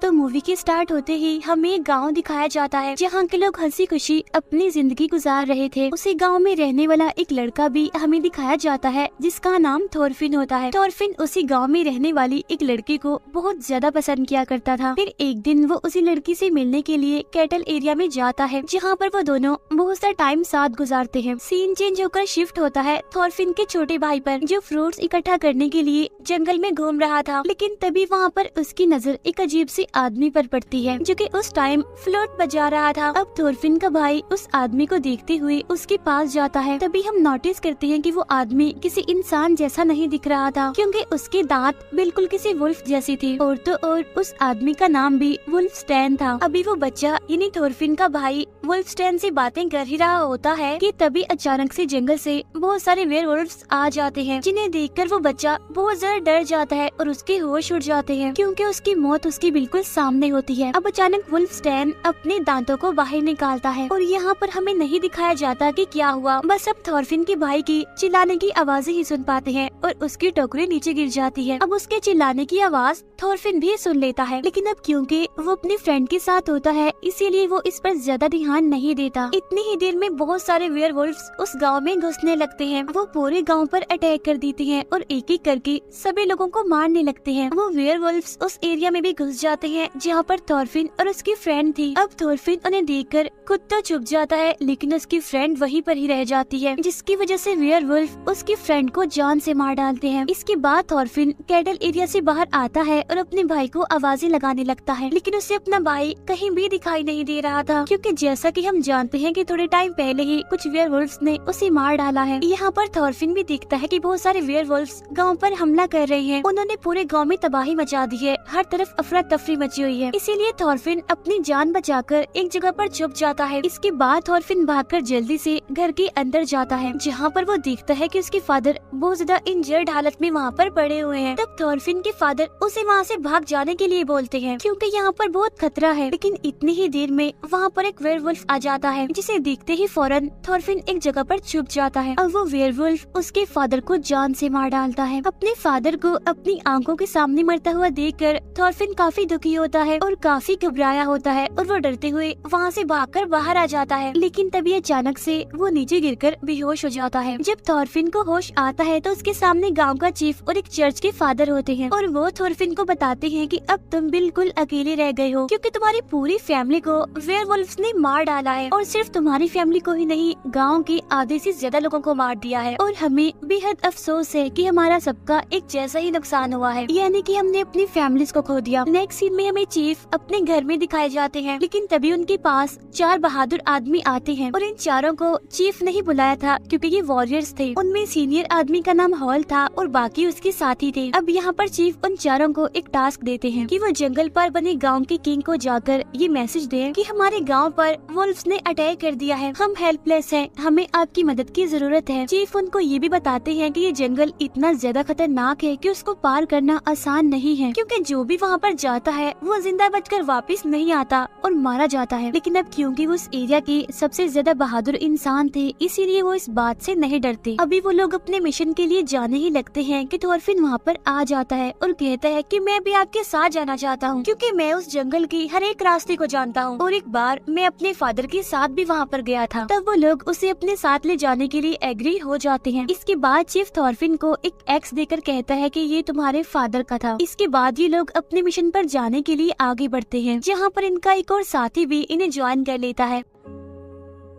तो मूवी के स्टार्ट होते ही हमें एक गाँव दिखाया जाता है जहाँ के लोग हंसी खुशी अपनी जिंदगी गुजार रहे थे। उसी गाँव में रहने वाला एक लड़का भी हमें दिखाया जाता है जिसका नाम थोरफिन होता है। थोरफिन उसी गाँव में रहने वाली एक लड़की को बहुत ज्यादा पसंद किया करता था। फिर एक दिन वो उसी लड़की से मिलने के लिए कैटल एरिया में जाता है जहाँ पर वो दोनों बहुत सा टाइम साथ गुजारते हैं। सीन चेंज होकर शिफ्ट होता है थोरफिन के छोटे भाई पर, जो फ्रूट्स इकट्ठा करने के लिए जंगल में घूम रहा था। लेकिन तभी वहाँ पर उसकी नजर एक अजीब सी आदमी पर पड़ती है जो कि उस टाइम फ्लूट बजा रहा था। अब थोरफिन का भाई उस आदमी को देखते हुए उसके पास जाता है। तभी हम नोटिस करते हैं कि वो आदमी किसी इंसान जैसा नहीं दिख रहा था क्योंकि उसके दांत बिल्कुल किसी वुल्फ जैसी थी। और तो और उस आदमी का नाम भी वुल्फस्टैन था। अभी वो बच्चा यानी थोरफिन का भाई वुल्फस्टैन से बातें कर ही रहा होता है कि तभी अचानक से जंगल से बहुत सारे वेयरवुल्व्स आ जाते हैं, जिन्हें देखकर वो बच्चा बहुत ज्यादा डर जाता है और उसके होश उड़ जाते हैं क्योंकि उसकी मौत उसके बिल्कुल सामने होती है। अब अचानक वुल्फस्टैन अपने दांतों को बाहर निकालता है और यहाँ पर हमें नहीं दिखाया जाता कि क्या हुआ। बस अब थोरफिन के भाई की चिल्लाने की आवाजें ही सुन पाते हैं और उसकी टोकरी नीचे गिर जाती है। अब उसके चिल्लाने की आवाज थोरफिन भी सुन लेता है, लेकिन अब क्योंकि वो अपने फ्रेंड के साथ होता है इसीलिए वो इस पर ज्यादा ध्यान नहीं देता। इतनी ही देर में बहुत सारे वेयरवुल्व्स उस गांव में घुसने लगते हैं। वो पूरे गांव पर अटैक कर देते हैं और एक एक करके सभी लोगों को मारने लगते हैं। वो वेयरवुल्व्स उस एरिया में भी घुस जाते हैं जहाँ पर थोरफिन और उसकी फ्रेंड थी। अब थोरफिन उन्हें देखकर खुद तो छुप जाता है लेकिन उसकी फ्रेंड वहीं पर ही रह जाती है, जिसकी वजह से वेयरवुल्फ उसकी फ्रेंड को जान से मार डालते हैं। इसके बाद थोरफिन कैटल एरिया से बाहर आता है और अपने भाई को आवाजें लगाने लगता है, लेकिन उसे अपना भाई कहीं भी दिखाई नहीं दे रहा था क्योंकि जैसा कि हम जानते हैं कि थोड़े टाइम पहले ही कुछ वेयरवुल्व्स ने उसे मार डाला है। यहाँ पर थोरफिन भी देखता है कि बहुत सारे वेयरवुल्व्स गांव पर हमला कर रहे हैं। उन्होंने पूरे गांव में तबाही मचा दी है, हर तरफ अफरा तफरी मची हुई है। इसीलिए थोरफिन अपनी जान बचाकर एक जगह पर छुप जाता है। इसके बाद थोरफिन भागकर जल्दी से घर के अंदर जाता है जहाँ पर वो देखता है कि उसके फादर बहुत ज्यादा इंजर्ड हालत में वहाँ पर पड़े हुए हैं। तब थोरफिन के फादर उसे वहाँ से भाग जाने के लिए बोलते हैं क्योंकि यहाँ पर बहुत खतरा है। लेकिन इतनी ही देर में वहाँ पर एक वेयरवुल्फ आ जाता है, जिसे देखते ही फौरन थोरफिन एक जगह पर छुप जाता है। अब वो वेयरवुल्फ उसके फादर को जान से मार डालता है। अपने फादर को अपनी आंखों के सामने मरता हुआ देखकर थोरफिन काफी दुखी होता है और काफी घबराया होता है और वो डरते हुए वहाँ से भागकर बाहर आ जाता है। लेकिन तभी अचानक से वो नीचे गिरकर बेहोश हो जाता है। जब थोरफिन को होश आता है तो उसके सामने गांव का चीफ और एक चर्च के फादर होते हैं और वो थोरफिन को बताते हैं कि अब तुम बिल्कुल अकेले रह गए हो क्योंकि तुम्हारी पूरी फैमिली को वेयरवुल्व्स ने मार डाला है और सिर्फ तुम्हारी फैमिली को ही नहीं, गांव के आधे से ज्यादा लोगों को मार दिया है। और हमें बेहद अफसोस है कि हमारा सबका एक जैसा ही नुकसान हुआ है, यानी कि हमने अपनी फैमिलीज को खो दिया। नेक्स्ट सीन में हमें चीफ अपने घर में दिखाए जाते हैं, लेकिन तभी उनके पास 4 बहादुर आदमी आते हैं और इन चारों को चीफ नहीं बुलाया था क्योंकि ये वॉरियर्स थे। उनमें सीनियर आदमी का नाम हॉल था और बाकी उसके साथी थे। अब यहाँ पर चीफ उन चारों को एक टास्क देते हैं कि वो जंगल पर बने गांव के किंग को जाकर ये मैसेज दें कि हमारे गांव पर वुल्व्स ने अटैक कर दिया है, हम हेल्पलेस हैं, हमें आपकी मदद की जरूरत है। चीफ उनको ये भी बताते हैं कि ये जंगल इतना ज्यादा खतरनाक है कि उसको पार करना आसान नहीं है क्योंकि जो भी वहाँ पर जाता है वो जिंदा बचकर वापस नहीं आता और मारा जाता है। लेकिन अब क्योंकि वो उस एरिया के सबसे ज्यादा बहादुर इंसान थे इसीलिए वो इस बात से नहीं डरते। अभी वो लोग अपने मिशन के लिए जाने ही लगते हैं कि थोरफिन वहाँ पर आ जाता है और कहता है कि मैं भी आपके साथ जाना चाहता हूँ क्योंकि मैं उस जंगल की हर एक रास्ते को जानता हूँ और एक बार मैं अपने फादर के साथ भी वहाँ पर गया था। तब वो लोग उसे अपने साथ ले जाने के लिए एग्री हो जाते हैं। इसके बाद चीफ थोरफिन को एक एक्स देकर कहता है कि ये तुम्हारे फादर का था। इसके बाद ये लोग अपने मिशन पर जाने के लिए आगे बढ़ते हैं जहाँ पर इनका एक और साथी भी इन्हें ज्वाइन कर लेता है।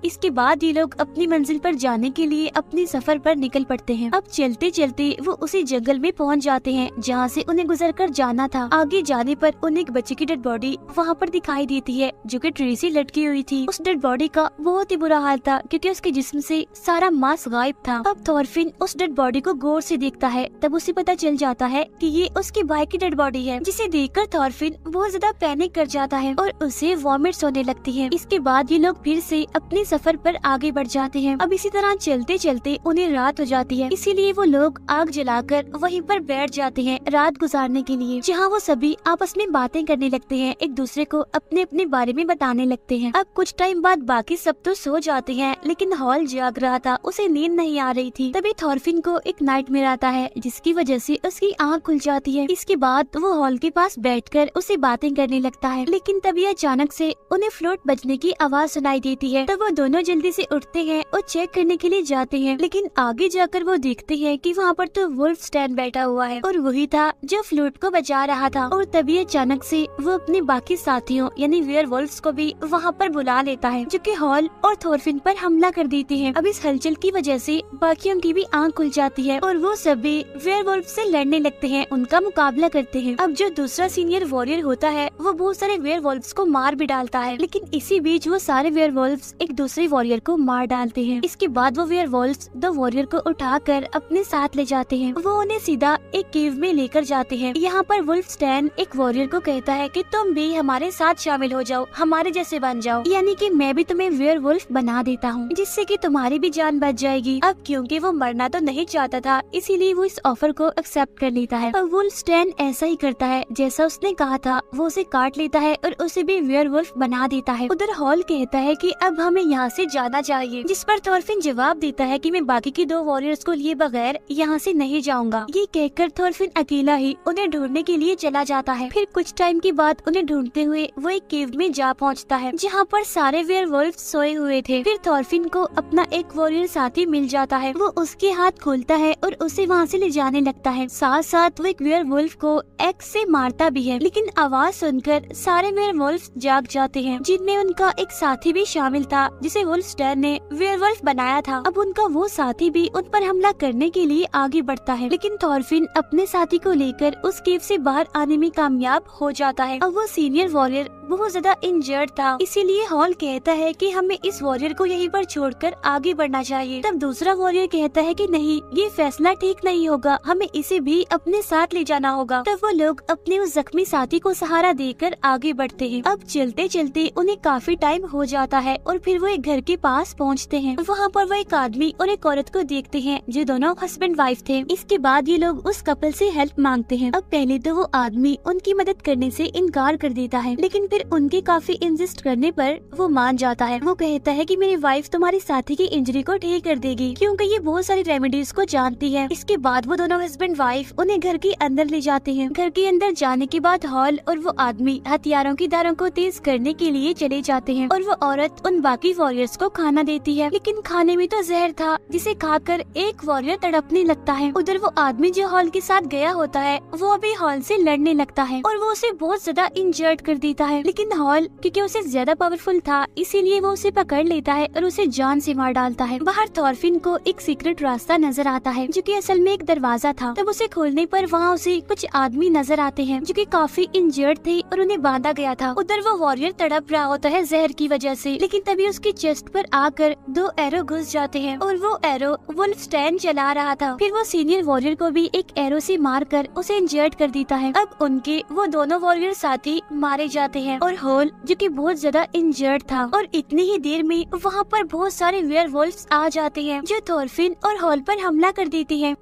इसके बाद ये लोग अपनी मंजिल पर जाने के लिए अपने सफर पर निकल पड़ते हैं। अब चलते चलते वो उसी जंगल में पहुंच जाते हैं जहां से उन्हें गुजरकर जाना था। आगे जाने पर उन्हें एक बच्चे की डेड बॉडी वहां पर दिखाई देती है जो कि ट्री से लटकी हुई थी। उस डेड बॉडी का बहुत ही बुरा हाल था क्योंकि उसके जिस्म से सारा मांस गायब था। अब थोरफिन उस डेड बॉडी को गौर से देखता है, तब उसे पता चल जाता है कि ये उसके भाई की डेड बॉडी है, जिसे देखकर थोरफिन बहुत ज्यादा पैनिक कर जाता है और उसे वॉमिट्स होने लगती है। इसके बाद ये लोग फिर से अपने सफर पर आगे बढ़ जाते हैं। अब इसी तरह चलते चलते उन्हें रात हो जाती है, इसीलिए वो लोग आग जलाकर वहीं पर बैठ जाते हैं रात गुजारने के लिए, जहाँ वो सभी आपस में बातें करने लगते हैं, एक दूसरे को अपने अपने बारे में बताने लगते हैं। अब कुछ टाइम बाद बाकी सब तो सो जाते हैं, लेकिन हॉल जाग रहा था, उसे नींद नहीं आ रही थी। तभी थॉरफिन को एक नाइटमेयर आता है, जिसकी वजह से उसकी आँख खुल जाती है। इसके बाद वो हॉल के पास बैठकर उसे बातें करने लगता है, लेकिन तभी अचानक से उन्हें फ्लूट बजने की आवाज सुनाई देती है। तब वो दोनों जल्दी से उठते हैं और चेक करने के लिए जाते हैं, लेकिन आगे जाकर वो देखते हैं कि वहाँ पर तो वुल्फ स्टैन बैठा हुआ है और वही था जो फ्लूट को बजा रहा था। और तभी अचानक से वो अपने बाकी साथियों यानी वेयरवुल्फ्स को भी वहाँ पर बुला लेता है, जो कि हॉल और थॉरफिन पर हमला कर देते हैं। अब इस हलचल की वजह से बाकियों की भी आँख खुल जाती है और वो सभी वेयरवुल्फ से लड़ने लगते हैं, उनका मुकाबला करते हैं। अब जो दूसरा सीनियर वॉरियर होता है वो बहुत सारे वेयरवुल्फ्स को मार भी डालता है, लेकिन इसी बीच वो सारे वेयरवुल्फ्स एक दूसरे वॉरियर को मार डालते हैं। इसके बाद वो वेयरवुल्फ्स दो वॉरियर को उठाकर अपने साथ ले जाते हैं। वो उन्हें सीधा एक केव में लेकर जाते हैं। यहाँ पर वुल्फ स्टैन एक वॉरियर को कहता है कि तुम भी हमारे साथ शामिल हो जाओ, हमारे जैसे बन जाओ, यानी कि मैं भी तुम्हें वेयरवुल्फ बना देता हूँ, जिससे कि तुम्हारी भी जान बच जाएगी। अब क्योंकि वो मरना तो नहीं चाहता था, इसीलिए वो इस ऑफर को एक्सेप्ट कर लेता है। अब वुल्फ स्टैन ऐसा ही करता है जैसा उसने कहा था, वो उसे काट लेता है और उसे भी वेयरवुल्फ बना देता है। उधर हॉल कहता है कि अब हमें यहाँ से जाना चाहिए, जिस पर थॉरफिन जवाब देता है कि मैं बाकी के दो वॉरियर्स को लिए बगैर यहाँ से नहीं जाऊंगा। ये कहकर थॉरफिन अकेला ही उन्हें ढूंढने के लिए चला जाता है। फिर कुछ टाइम के बाद उन्हें ढूंढते हुए वो एक केव में जा पहुँचता है, जहाँ पर सारे वेयरवुल्फ सोए हुए थे। फिर थॉरफिन को अपना एक वॉरियर साथी मिल जाता है, वो उसके हाथ खोलता है और उसे वहाँ से ले जाने लगता है। साथ साथ वो एक वेयरवुल्फ को एक्स से मारता भी है, लेकिन आवाज सुनकर सारे वेयरवुल्फ जाग जाते हैं, जिनमें उनका एक साथी भी शामिल था जिसे वुल्फ स्टैन ने वेयरवुल्फ बनाया था। अब उनका वो साथी भी उन पर हमला करने के लिए आगे बढ़ता है, लेकिन थॉरफिन अपने साथी को लेकर उस केव से बाहर आने में कामयाब हो जाता है। अब वो सीनियर वॉरियर बहुत ज्यादा इंजर्ड था, इसीलिए हॉल कहता है कि हमें इस वॉरियर को यहीं पर छोड़कर आगे बढ़ना चाहिए। तब दूसरा वॉरियर कहता है कि नहीं, ये फैसला ठीक नहीं होगा, हमें इसे भी अपने साथ ले जाना होगा। तब वो लोग अपने उस जख्मी साथी को सहारा देकर आगे बढ़ते हैं। अब चलते चलते उन्हें काफी टाइम हो जाता है और फिर वो एक घर के पास पहुंचते हैं। वहाँ पर वो एक आदमी और एक औरत को देखते हैं जो दोनों हस्बैंड वाइफ थे। इसके बाद ये लोग उस कपल से हेल्प मांगते हैं। अब पहले तो वो आदमी उनकी मदद करने से इनकार कर देता है, लेकिन फिर उनके काफी इंसिस्ट करने पर वो मान जाता है। वो कहता है कि मेरी वाइफ तुम्हारी साथी की इंजरी को ठीक कर देगी, क्योंकि ये बहुत सारी रेमेडीज को जानती है। इसके बाद वो दोनों हस्बैंड वाइफ उन्हें घर के अंदर ले जाते हैं। घर के अंदर जाने के बाद हॉल और वो आदमी हथियारों की धारों को तेज करने के लिए चले जाते हैं और वो औरत उन बाकी वॉरियर्स को खाना देती है, लेकिन खाने में तो जहर था, जिसे खाकर एक वॉरियर तड़पने लगता है। उधर वो आदमी जो हॉल के साथ गया होता है वो अभी हॉल से लड़ने लगता है और वो उसे बहुत ज्यादा इंजर्ड कर देता है, लेकिन हॉल क्योंकि उसे ज्यादा पावरफुल था इसीलिए वो उसे पकड़ लेता है और उसे जान से मार डालता है। बाहर थॉरफिन को एक सीक्रेट रास्ता नजर आता है, जो कि असल में एक दरवाजा था। तब उसे खोलने पर वहाँ उसे कुछ आदमी नजर आते हैं जो कि काफी इंजर्ड थे और उन्हें बांधा गया था। उधर वो वॉरियर तड़प रहा होता है जहर की वजह से, लेकिन तभी उसकी चेस्ट पर आकर दो एरो घुस जाते हैं और वो एरो वुल्फ स्टैन चला रहा था। फिर वो सीनियर वॉरियर को भी एक एरो से मारकर उसे इंजर्ड कर देता है। अब उनके वो दोनों वॉरियर साथी मारे जाते हैं और हॉल जो कि बहुत ज्यादा इंजर्ड था, और इतनी ही देर में वहाँ पर बहुत सारे वेयरवुल्फ्स आ जाते हैं जो थॉरफिन और हॉल पर हमला कर देते हैं।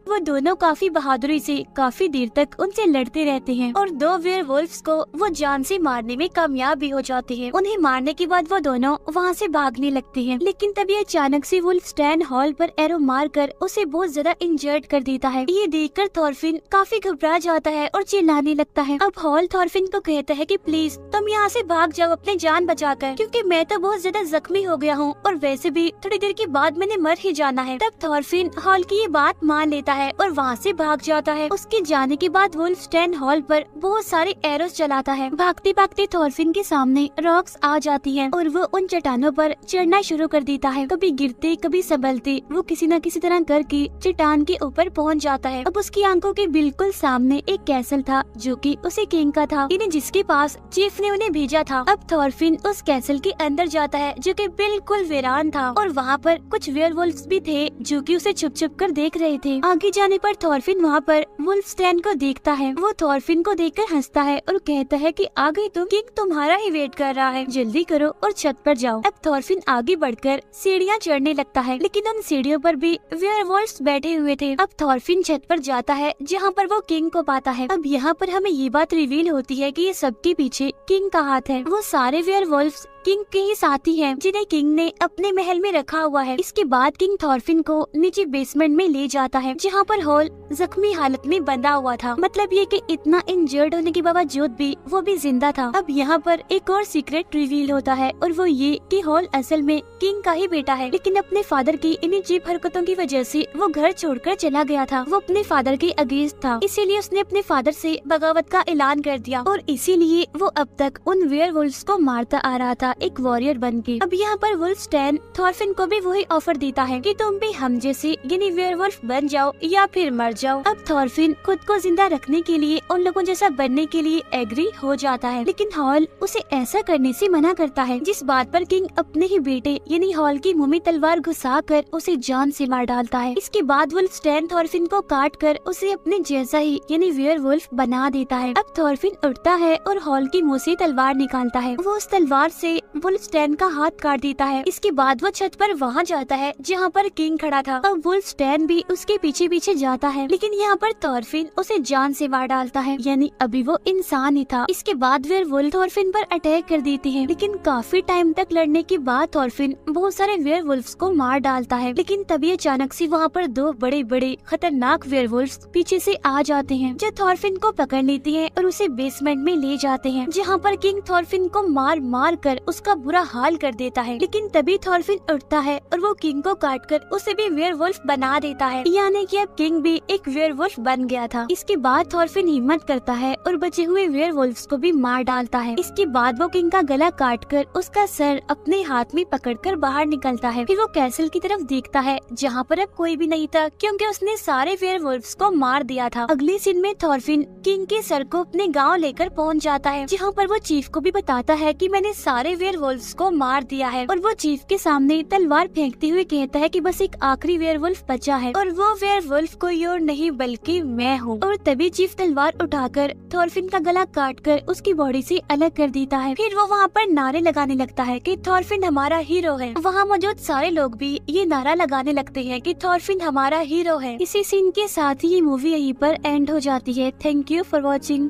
वो दोनों काफी बहादुरी से काफी देर तक उनसे लड़ते रहते हैं और दो वेयरवुल्फ्स को वो जान से मारने में कामयाब भी हो जाते हैं। उन्हें मारने के बाद वो दोनों वहाँ से भागने लगते हैं, लेकिन तभी अचानक से वुल्फ स्टैन हॉल पर एरो मारकर उसे बहुत ज्यादा इंजर्ड कर देता है। ये देखकर थॉरफिन काफी घबरा जाता है और चिल्लाने लगता है। अब हॉल थॉरफिन को कहता है कि प्लीज तुम यहाँ से भाग जाओ अपनी जान बचाकर, क्योंकि मैं तो बहुत ज्यादा जख्मी हो गया हूँ और वैसे भी थोड़ी देर के बाद मैंने मर ही जाना है। तब थॉरफिन हॉल की ये बात मान लेता है और वहाँ से भाग जाता है। उसके जाने के बाद वुल्फ स्टैन हॉल पर बहुत सारे एरोस चलाता है। भागते भागते थॉरफिन के सामने रॉक्स आ जाती हैं और वो उन चट्टानों पर चढ़ना शुरू कर देता है। कभी गिरते कभी संभलते वो किसी न किसी तरह करके चट्टान के ऊपर पहुँच जाता है। अब उसकी आंखों के बिल्कुल सामने एक कैसल था जो कि उसे किंग का था, यानी जिसके पास चीफ ने उन्हें भेजा था। अब थॉरफिन उस कैसल के अंदर जाता है जो कि बिल्कुल वीरान था और वहाँ पर कुछ वेयरवुल्फ्स भी थे जो कि उसे छुप छुप कर देख रहे थे। आगे के जाने पर थॉरफिन वहाँ पर वुल्फस्टैन को देखता है। वो थॉरफिन को देखकर हंसता है और कहता है कि आ गई तुम, किंग तुम्हारा ही वेट कर रहा है, जल्दी करो और छत पर जाओ। अब थॉरफिन आगे बढ़कर सीढ़ियाँ चढ़ने लगता है, लेकिन उन सीढ़ियों पर भी वेयरवुल्व्स बैठे हुए थे। अब थॉरफिन छत पर जाता है जहाँ पर वो किंग को पाता है। अब यहाँ पर हमें ये बात रिवील होती है कि ये सबके पीछे किंग का हाथ है। वो सारे वेयरवुल्व्स किंग के ही साथी हैं, जिन्हें किंग ने अपने महल में रखा हुआ है। इसके बाद किंग थॉरफिन को नीचे बेसमेंट में ले जाता है, जहाँ पर हॉल जख्मी हालत में बंधा हुआ था। मतलब ये कि इतना इंजर्ड होने के बावजूद भी वो भी जिंदा था। अब यहाँ पर एक और सीक्रेट रिवील होता है, और वो ये कि हॉल असल में किंग का ही बेटा है, लेकिन अपने फादर की इन अजीब हरकतों की वजह से वो घर छोड़कर चला गया था। वो अपने फादर के अगेंस्ट था, इसीलिए उसने अपने फादर से बगावत का ऐलान कर दिया, और इसीलिए वो अब तक उन वेयरवुल्व्स को मारता आ रहा था, एक वॉरियर बन के। अब यहाँ पर वुल्फस्टैन थॉरफिन को भी वही ऑफर देता है कि तुम भी हम जैसे यानी वेयरवुल्फ बन जाओ या फिर मर जाओ। अब थॉरफिन खुद को जिंदा रखने के लिए उन लोगों जैसा बनने के लिए एग्री हो जाता है, लेकिन हॉल उसे ऐसा करने से मना करता है, जिस बात पर किंग अपने ही बेटे यानी हॉल की मुंह में तलवार घुसाकर उसे जान से मार डालता है। इसके बाद वुल्फस्टैन थॉरफिन को काट कर उसे अपने जैसा ही यानी वेयरवुल्फ बना देता है। अब थॉरफिन उठता है और हॉल की मुंह से तलवार निकालता है। वो उस तलवार से वुल्फस्टैन का हाथ काट देता है। इसके बाद वो छत पर वहाँ जाता है जहाँ पर किंग खड़ा था। अब वुल्फस्टैन भी उसके पीछे पीछे जाता है, लेकिन यहाँ पर थॉरफिन उसे जान से मार डालता है, यानी अभी वो इंसान ही था। इसके बाद वेयरवुल्फ थॉरफिन पर अटैक कर देती है, लेकिन काफी टाइम तक लड़ने के बाद थॉरफिन बहुत सारे वेयरवुल्व्स को मार डालता है। लेकिन तभी अचानक से वहाँ पर दो बड़े बड़े खतरनाक वेयरवुल्व्स पीछे से आ जाते हैं, जो थॉरफिन को पकड़ लेते हैं और उसे बेसमेंट में ले जाते हैं, जहाँ पर किंग थॉरफिन को मार मार कर उसका बुरा हाल कर देता है। लेकिन तभी थॉरफिन उठता है और वो किंग को काटकर उसे भी वेयरवुल्फ बना देता है, यानी कि अब किंग भी एक वेयरवुल्फ बन गया था। इसके बाद थॉरफिन हिम्मत करता है और बचे हुए वेयरवुल्व्स को भी मार डालता है। इसके बाद वो किंग का गला काटकर उसका सर अपने हाथ में पकड़कर बाहर निकलता है। फिर वो कैसल की तरफ देखता है, जहाँ पर अब कोई भी नहीं था, क्योंकि उसने सारे वेयरवुल्व्स को मार दिया था। अगले सीन में थॉरफिन किंग के सर को अपने गाँव लेकर पहुँच जाता है, जहाँ पर वो चीफ को भी बताता है कि मैंने सारे वेयरवुल्व्स को मार दिया है। और वो चीफ के सामने तलवार फेंकते हुए कहता है कि बस एक आखिरी वेयरवुल्फ बचा है, और वो वेयरवुल्फ कोई और नहीं बल्कि मैं हूँ। और तभी चीफ तलवार उठाकर थॉरफिन का गला काटकर उसकी बॉडी से अलग कर देता है। फिर वो वहाँ पर नारे लगाने लगता है कि थॉरफिन हमारा हीरो है। वहाँ मौजूद सारे लोग भी ये नारा लगाने लगते हैं कि थॉरफिन हमारा हीरो है। इसी सीन के साथ ही ये मूवी यहीं पर एंड हो जाती है। Thank you for watching.